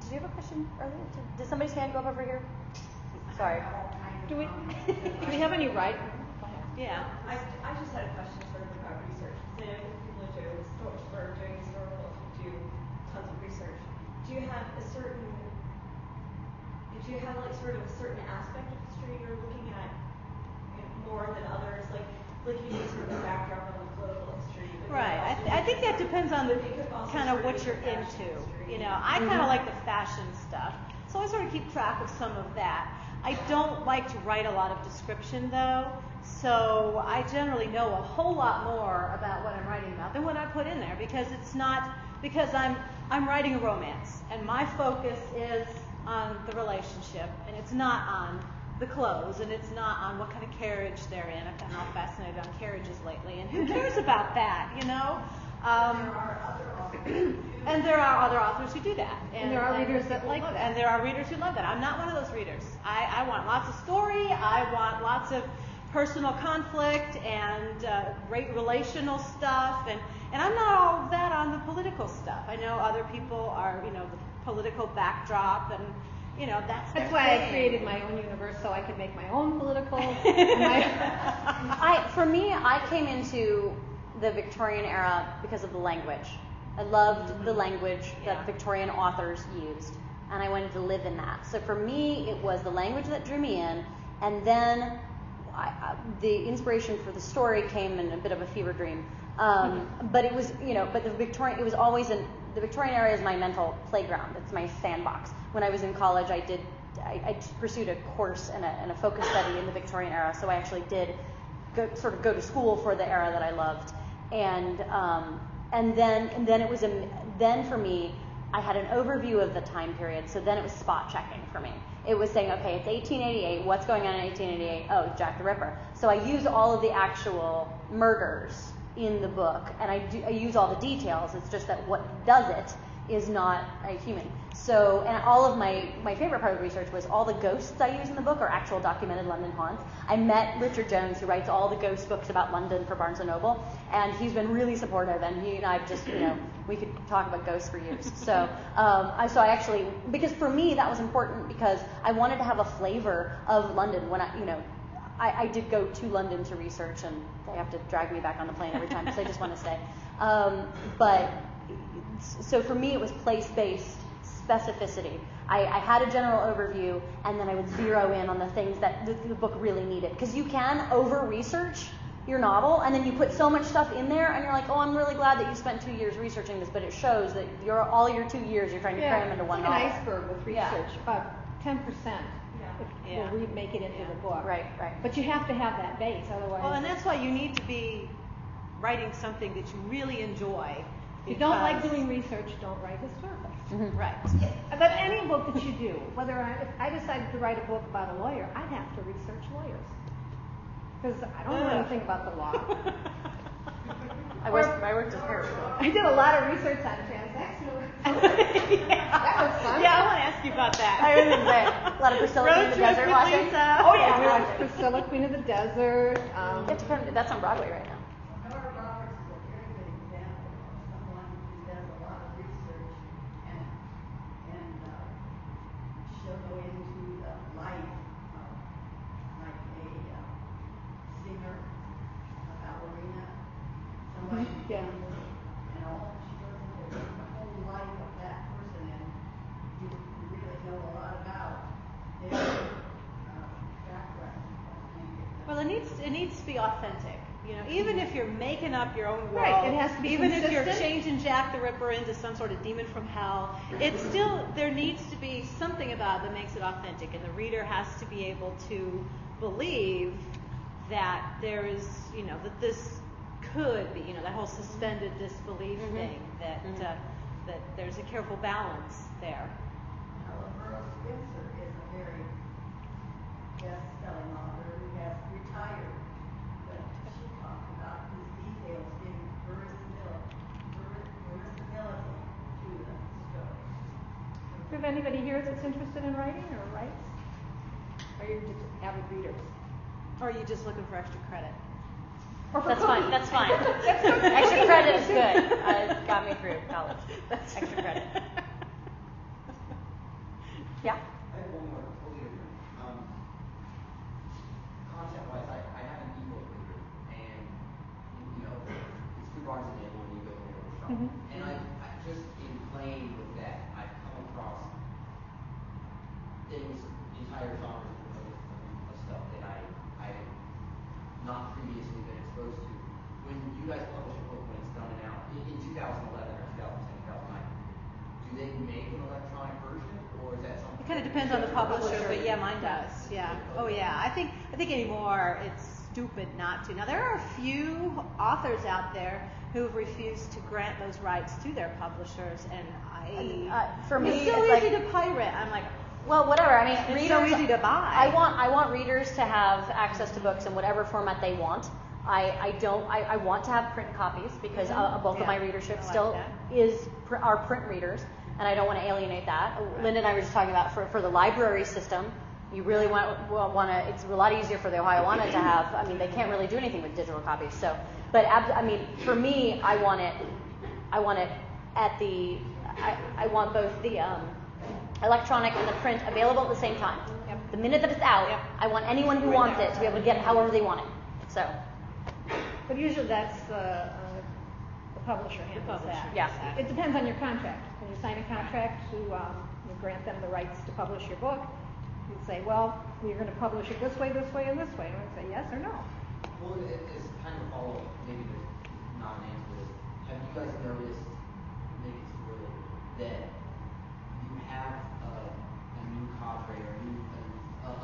Did you have a question earlier? Did somebody's hand go up over here? Sorry. Do we have any right? Yeah. I just had a question sort of about research. I know people who are doing historical do tons of research. Do you have like sort of a certain aspect of history you're looking at more than others? Like you need sort of a backdrop on the political history. Right. I think that depends on the kind of what you're into. You know, I kind of like the fashion stuff, so I sort of keep track of some of that. I don't like to write a lot of description though, so I generally know a whole lot more about what I'm writing about than what I put in there because I'm writing a romance and my focus is on the relationship and it's not on the clothes and it's not on what kind of carriage they're in. I've gotten all fascinated on carriages lately, and who cares about that, you know? And there are other authors who do that. And there are readers that like that. And there are readers who love that. I'm not one of those readers. I want lots of story. I want lots of personal conflict and great relational stuff. And I'm not all of that on the political stuff. I know other people are, you know, the political backdrop and, you know, that's why I created my own universe so I could make my own political. For me, I came into the Victorian era because of the language. I loved the language that Victorian authors used, and I wanted to live in that. So for me, it was the language that drew me in, and then the inspiration for the story came in a bit of a fever dream. But it was, you know, but the Victorian era is my mental playground. It's my sandbox. When I was in college, I pursued a course and a focus study in the Victorian era. So I actually did go to school for the era that I loved, and then for me, I had an overview of the time period. So then it was spot checking for me. It was saying, okay, it's 1888. What's going on in 1888? Oh, Jack the Ripper. So I use all of the actual murders in the book, and I use all the details. It's just that what does it is not a human. So, and all of my favorite part of the research was all the ghosts I use in the book are actual documented London haunts. I met Richard Jones, who writes all the ghost books about London for Barnes & Noble, and he's been really supportive, and he and I just, you know, we could talk about ghosts for years. So, I actually, because for me that was important because I wanted to have a flavor of London when I did go to London to research, and they have to drag me back on the plane every time because I just want to stay. So for me, it was place-based specificity. I had a general overview, and then I would zero in on the things that the book really needed. Because you can over-research your novel, and then you put so much stuff in there, and you're like, oh, I'm really glad that you spent 2 years researching this, but it shows that all your 2 years you're trying to cram into one novel. It's like an iceberg with research. About 10% will make it into the book. Right. But you have to have that base, otherwise. Well, and that's why you need to be writing something that you really enjoy. If you don't like doing research, don't write historical. Mm-hmm. Right. But any book that you do, if I decided to write a book about a lawyer, I'd have to research lawyers. Because I don't know anything about the law. I worked as a paralegal. I did a lot of research on transactional. That was fun. Yeah, I want to ask you about that. I was going to say, a lot of Priscilla Queen of the Desert watching. Oh yeah, we watched Priscilla Queen of the Desert. That's on Broadway right now. Go into the life of like a singer, a ballerina, somebody Yeah. and all she goes into the whole life of that person, and you really know a lot about their background. Well, it needs to be authentic. You know, even if you're making up your own world, right, it has to be even consistent. if you're changing Jack the Ripper into some sort of demon from hell, it's still, there needs to be something about it that makes it authentic, and the reader has to be able to believe that there is, you know, that this could be, you know, that whole suspended disbelief thing, that that there's a careful balance there. Earl Spencer is a very best-selling author who has retired. She talked about his details giving verisimility to the story. Do you have anybody here that's interested in writing or writes? Or are you just avid readers? Or are you just looking for extra credit? That's fine. Extra credit is good. It got me through college. Extra credit. Yeah. I have one more, totally different. Content-wise, I have an ebook reader, and it's through Barnes and Noble, and you go in there to shop. And I just in playing with that, I've come across things, entire genres of stuff that I had not previously been exposed to. When you guys publish a book, when it's done out in 2011 or 2010, 2009, do they make an electronic version, or is that something? It kind of depends on the publisher, but yeah, mine does. Yeah. Oh yeah. I think anymore it's stupid not to. Now there are a few authors out there who've refused to grant those rights to their publishers, and for me, it's so it's easy to pirate. I'm like, well, whatever. I mean, it's readers, so easy to buy. I want readers to have access to books in whatever format they want. I want to have print copies because a bulk of my readership still are print readers, and I don't want to alienate that. Right. Linda and I were just talking about for the library system. You really want to. It's a lot easier for the Ohioana to have. I mean, they can't really do anything with digital copies. So, but I mean, for me, I want it at the. I want both the electronic and the print available at the same time. Yep. The minute that it's out, I want anyone who wants it to be able to get it however they want it. So. But usually that's the publisher handles that. Yeah. It depends on your contract. When you sign a contract to you grant them the rights to publish your book, you'd say, well, you're going to publish it this way, and this way. And I'd say yes or no. Well, it's kind of a follow-up. Maybe there's not an answer to this. Have you guys noticed, maybe it's early, that you have a new cadre or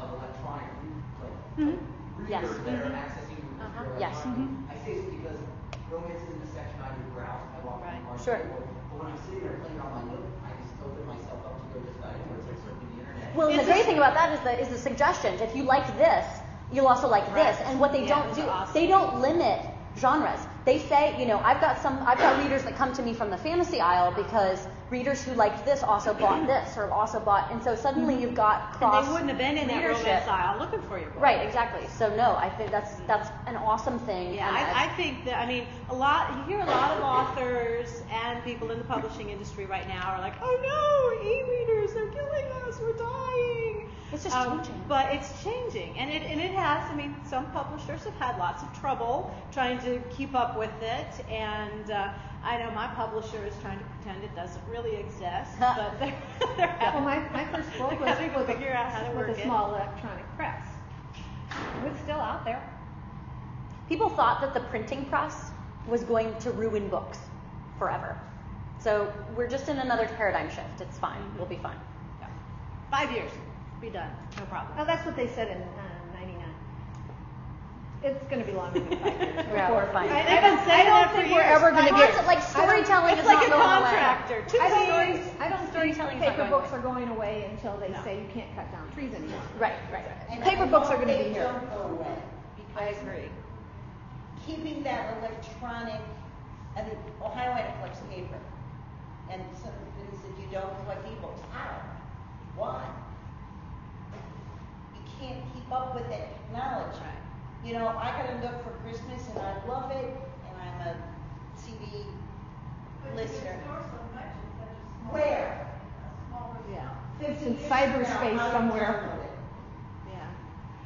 of electronic readers that are accessing your Yes. I say this because romance isn't a section I would browse. I walk in the Sure. But when I'm sitting there playing on my note, I just open myself up to go just about anywhere. It's like surfing the internet. Well, the great thing about that is the suggestions. If you like this, you'll also like this. And what they don't do, they don't limit genres. They say, I've got readers that come to me from the fantasy aisle because readers who liked this also bought this or also bought, and so suddenly you've got cross. And they wouldn't have been in that romance aisle looking for your book. Right, exactly. So no, I think that's an awesome thing. Yeah, I think that you hear a lot of authors and people in the publishing industry right now are like, oh no, e-readers, they're killing us, we're dying. It's just changing. But it's changing, and it has. Some publishers have had lots of trouble trying to keep up with it, and I know my publisher is trying to pretend it doesn't really exist, but they're well, my first book was figure out how to work with a small electronic press. It's still out there. People thought that the printing press was going to ruin books forever. So we're just in another paradigm shift. It's fine. We'll be fine. Yeah. 5 years. Be done. No problem. Oh, that's what they said in 99. It's going to be longer than 5 years. Yeah, we're fine. I don't think we're ever going to get like storytelling. It's is like not a going contractor. I don't think paper books are going away until they say you can't cut down trees anymore. Right. And Paper books are going to be they here. don't go away. I agree. Keeping that electronic, Ohioana collects paper. And some students said, you don't collect e-books. How? Why? You can't keep up with that technology. Right. I got a Nook for Christmas and I love it, and I'm a CD listener. Where? Yeah. 50 It's in years cyberspace from now, somewhere.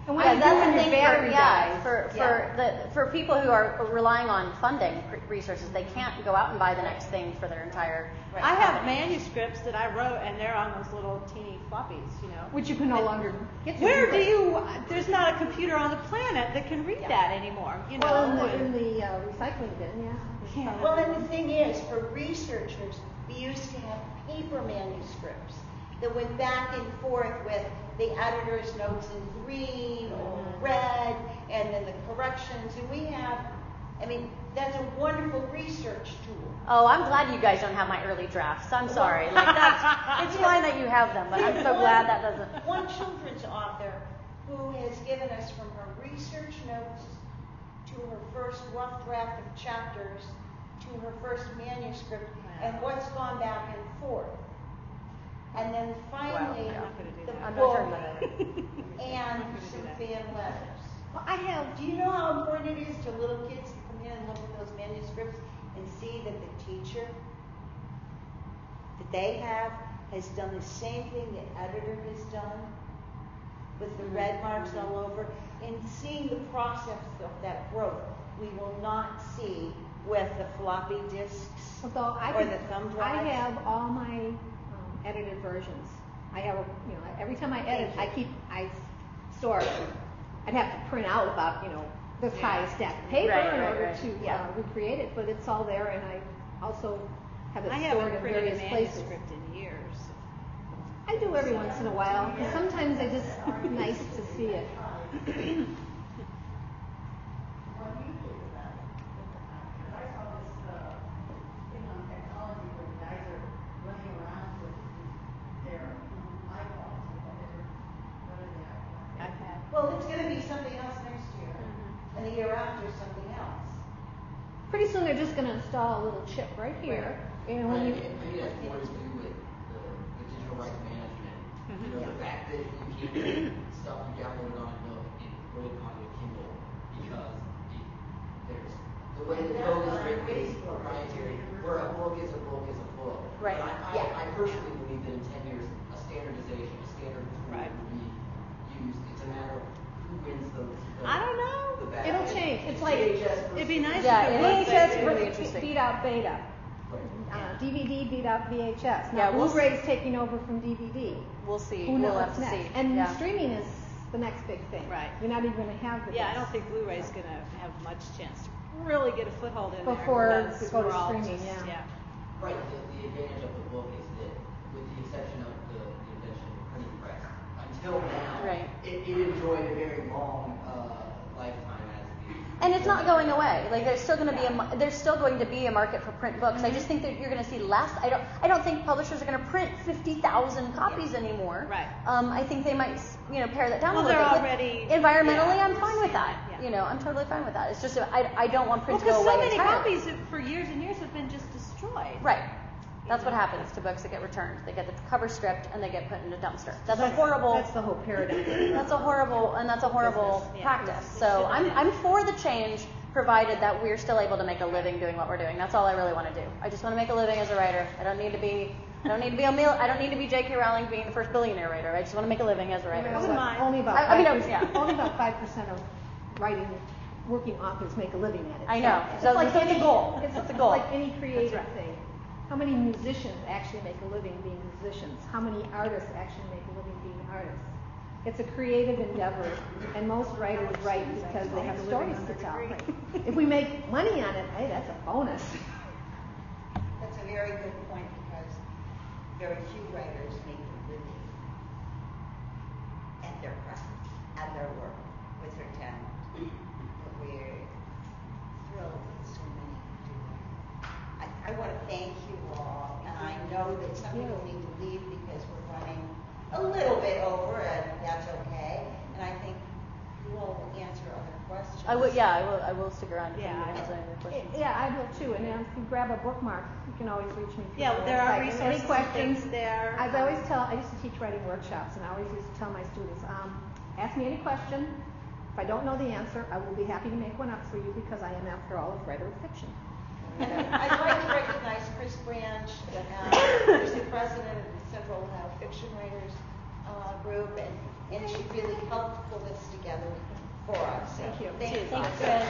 And when Yeah, you that's do the when thing. your battery dies. For people who are relying on funding resources, they can't go out and buy the next thing for their entire. I have manuscripts that I wrote, and they're on those little teeny floppies, Which you can no longer get to. Where do you? There's not a computer on the planet that can read that anymore. Well, in the recycling bin, yeah. Well, and the thing is, for researchers, we used to have paper manuscripts that went back and forth with the editor's notes in green or red, and then the corrections. And we have, that's a wonderful research tool. Oh, I'm glad you guys don't have my early drafts. I'm sorry. It's fine that you have them, but I'm so glad that doesn't. One children's author who has given us from her research notes to her first rough draft of chapters to her first manuscript, and what's gone back and forth. And then finally, the book and some fan letters. Well, do you know how important it is to little kids to come in and look at those manuscripts and see that the teacher that they have has done the same thing the editor has done, with the red marks all over, and seeing the process of that growth, we will not see with the floppy disks Although or the thumb drives. I have all my edited versions. I have, every time I edit, I store it. I'd have to print out about, this high stack of paper in order to recreate it, but it's all there, and I also have it stored in various places. Manuscript in years. I do every once in a while, because sometimes it's just nice to see it. What do you think about it? Because I saw this thing on technology where guys are running around with their iPhones. What are the iPhones? iPad. Well, it's going to be something else next year, and the year after something else. Pretty soon they're just going to install a little chip right here. And when you Maybe that's more to do with the digital rights management. The fact that you can't get stuff you downloaded on a Nook and put it on your Kindle because there's the way the code is written is proprietary. Where a book is a book is a book. Right. I personally believe that in 10 years, a standardization, a standard tool will be used. It's a matter of who wins the I don't know. the battle. it'll change. It's like It'd be nice Yeah, if it was VHS really interesting. beat out beta. Right. DVD beat out VHS. Now Yeah, we'll Blu-ray's taking over from DVD. We'll see. Who knows We'll have what's to next? see. And Yeah. streaming is the next big thing. Right. You're not even going to have the Yeah, I disc don't think Blu-ray's going to have much chance to really get a foothold in Before there. because we go to we're all streaming, just- yeah. Right. The advantage of the book is that, with the exception of the invention of the printing press, until now, Right. it enjoyed a very long lifetime as the. And it's not going away. Like there's still going to be a market for print books. I just think that you're going to see less. I don't think publishers are going to print 50,000 copies anymore. Right. I think they might pare that down Well, a little they're bit. already- Environmentally, yeah, I'm fine with that. yeah. I'm totally fine with that. It's just I don't want print to Because go so away many entirely. copies for years and years have been just destroyed. Right. That's what happens to books that get returned. They get the cover stripped and they get put in a dumpster. That's a horrible. That's the whole paradigm. That's a horrible Business, yeah. practice. So I'm for the change, provided that we're still able to make a living doing what we're doing. That's all I really want to do. I just want to make a living as a writer. I don't need to be J.K. Rowling being the first billionaire writer. I just want to make a living as a writer. I wouldn't mind. Only about I mean, 5%, yeah. only about 5% of working authors make a living at it. I know. It's So like that's the any, goal. It's That's the goal. like any creative That's right. thing. How many musicians actually make a living being musicians? How many artists actually make a living being artists? It's a creative endeavor, and most writers write because they have stories to tell. If we make money on it, hey, that's a bonus. That's a very good point, because very few writers make a living at their craft, at their work, with their talent. But we're thrilled that so many do that. I want to thank you all, and I know that some people need to leave because we're running a little bit over, and that's okay. And I think you all will answer other questions. I will stick around if anyone has any other questions. Yeah, I will too. And if you grab a bookmark, you can always reach me. Yeah, there are Any resources and questions things there. As I always tell, I used to teach writing workshops, and I always used to tell my students, ask me any question. If I don't know the answer, I will be happy to make one up for you, because I am, after all, a writer of fiction. And I'd like to recognize Chris Branch, who's the president of the Central Ohio Fiction Writers Group, and she really helped pull this together for us. Thank you. Thank you. Thanks, Chris.